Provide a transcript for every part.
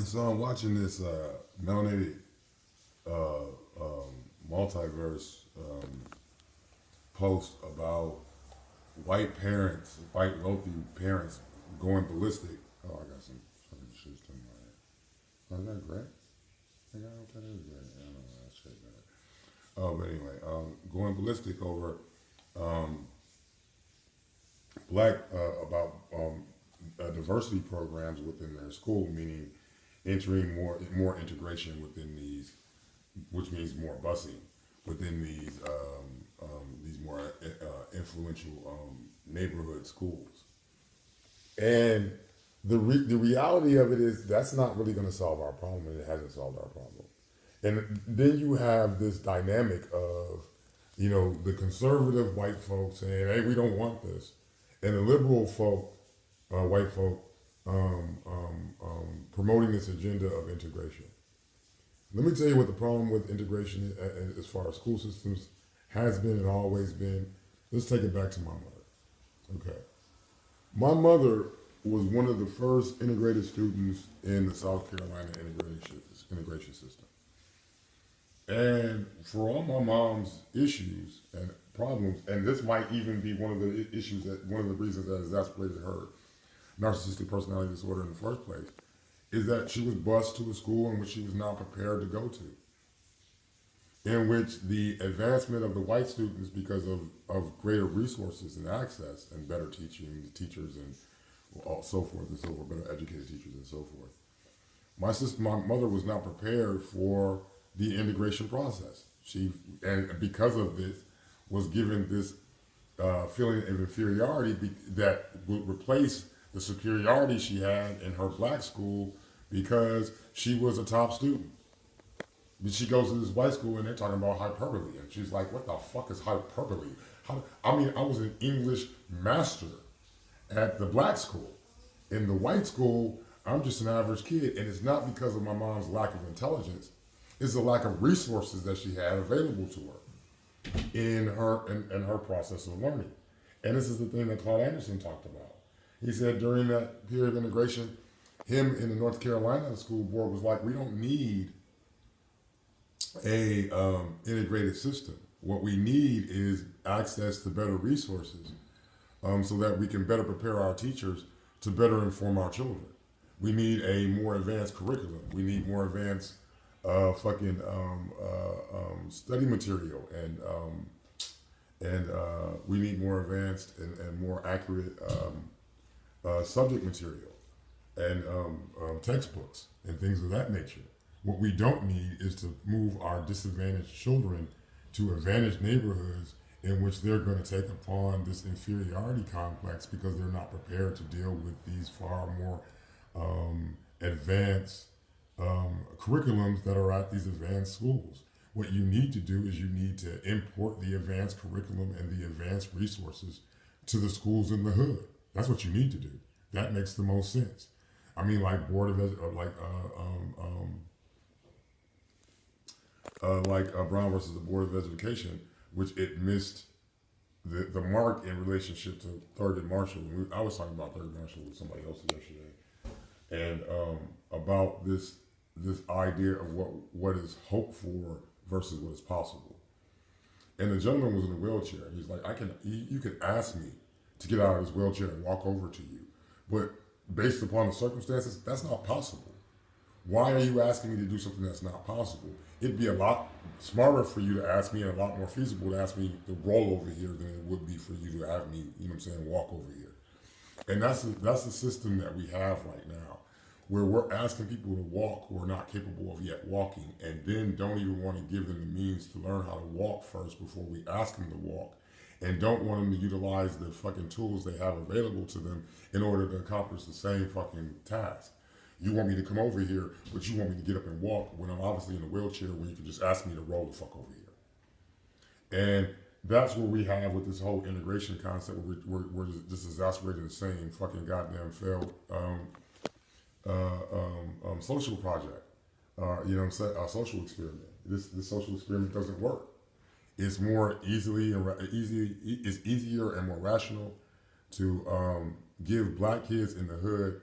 So I'm watching this melanated multiverse post about white wealthy parents going ballistic. Oh, I got some fucking shit in my head. Oh, is that Greg? I don't know what that is, Greg. I don't know that shit, man. Oh, but anyway, going ballistic over um, black about diversity programs within their school, meaning entering more integration within these, which means more busing within these more influential neighborhood schools. And the reality of it is that's not really going to solve our problem, and it hasn't solved our problem. And then you have this dynamic of, the conservative white folks saying, "Hey, we don't want this," and the liberal folk, white folk, promoting this agenda of integration. Let me tell you what the problem with integration as far as school systems has been and always been. Let's take it back to my mother. Okay. My mother was one of the first integrated students in the South Carolina integration system. And for all my mom's issues and problems, and this might even be one of the issues one of the reasons that exacerbated her narcissistic personality disorder in the first place, is that she was bused to a school in which she was not prepared to go to, in which the advancement of the white students because of greater resources and access and better teachers and so forth and so forth, better educated teachers and so forth. My mother was not prepared for the integration process. And because of this, was given this feeling of inferiority that would replace the superiority she had in her black school because she was a top student. But she goes to this white school and they're talking about hyperbole, and she's like, "What the fuck is hyperbole?" I was an English master at the black school. In the white school, I'm just an average kid, and it's not because of my mom's lack of intelligence. It's the lack of resources that she had available to her in her process of learning. And this is the thing that Claude Anderson talked about. He said during that period of integration, him in the North Carolina school board was like, "We don't need a integrated system. What we need is access to better resources so that we can better prepare our teachers to better inform our children. We need a more advanced curriculum. We need more advanced study material, and we need more advanced and more accurate subject material and textbooks and things of that nature. What we don't need is to move our disadvantaged children to advantaged neighborhoods in which they're going to take upon this inferiority complex because they're not prepared to deal with these far more advanced curriculums that are at these advanced schools. What you need to do is you need to import the advanced curriculum and the advanced resources to the schools in the hood. That's what you need to do. That makes the most sense. I mean, like Brown versus the Board of Education, which it missed the mark in relationship to Thurgood Marshall. I was talking about Thurgood Marshall with somebody else yesterday, and about this idea of what is hoped for versus what is possible. And the gentleman was in a wheelchair, and he's like, you could ask me to get out of this wheelchair and walk over to you, but based upon the circumstances, that's not possible. Why are you asking me to do something that's not possible? It'd be a lot smarter for you to ask me and a lot more feasible to ask me to roll over here than it would be for you to have me, walk over here. And that's the system that we have right now, where we're asking people to walk who are not capable of yet walking, and then don't even want to give them the means to learn how to walk first before we ask them to walk, and don't want them to utilize the fucking tools they have available to them in order to accomplish the same fucking task. You want me to come over here, but you want me to get up and walk when I'm obviously in a wheelchair when you can just ask me to roll the fuck over here. And that's what we have with this whole integration concept where we're just exacerbating the same fucking goddamn failed social project. A social experiment. This social experiment doesn't work. It's more it's easier and more rational to give black kids in the hood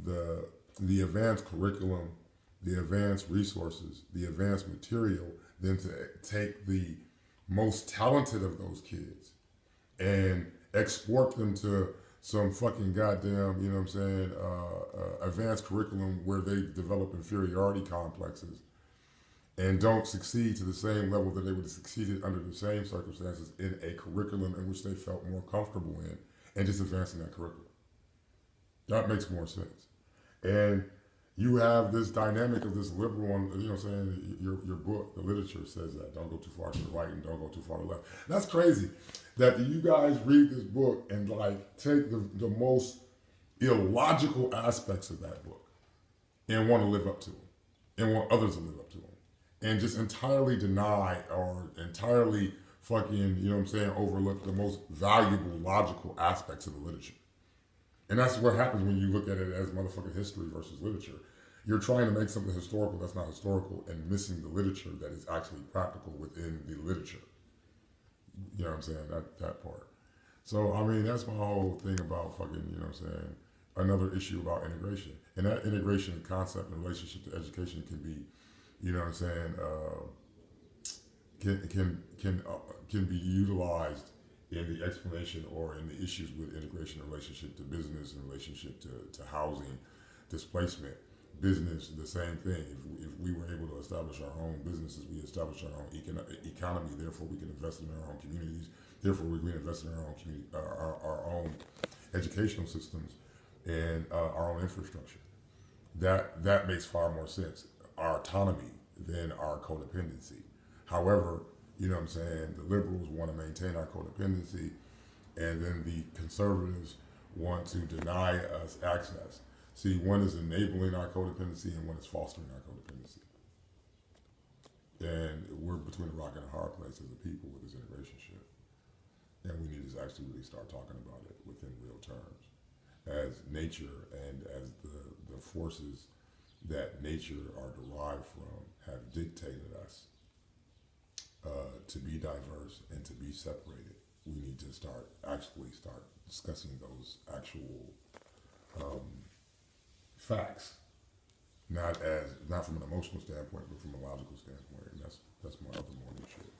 the the advanced curriculum, the advanced resources, the advanced material, than to take the most talented of those kids and export them to some fucking goddamn, you know what I'm saying, advanced curriculum where they develop inferiority complexes and don't succeed to the same level that they would have succeeded under the same circumstances in a curriculum in which they felt more comfortable in, and just advancing that curriculum. That makes more sense. And you have this dynamic of this liberal, you know what I'm saying, your book, the literature says that. Don't go too far to the right and don't go too far to the left. That's crazy that you guys read this book and like take the most illogical aspects of that book and want to live up to them and want others to live up to them and just entirely deny or entirely fucking, you know what I'm saying, overlook the most valuable logical aspects of the literature. And that's what happens when you look at it as motherfucking history versus literature. You're trying to make something historical that's not historical and missing the literature that is actually practical within the literature. You know what I'm saying? That part. So, I mean, that's my whole thing about fucking, you know what I'm saying, another issue about integration. And that integration concept and relationship to education can be, you know what I'm saying, can be utilized in the explanation or in the issues with integration in relationship to business, in relationship to housing, displacement. Business, the same thing. If we were able to establish our own businesses, we establish our own economy. Therefore, we can invest in our own communities. Therefore, we can invest in our own our own educational systems and our own infrastructure. That makes far more sense. Our autonomy than our codependency. However, you know what I'm saying, the liberals want to maintain our codependency, and then the conservatives want to deny us access. See, one is enabling our codependency and one is fostering our codependency. And we're between a rock and a hard place as a people with this integration shit. And we need to actually really start talking about it within real terms. As nature and as the forces that nature are derived from have dictated us to be diverse and to be separated. We need to start discussing those actual facts, not from an emotional standpoint, but from a logical standpoint, and that's my other morning shit.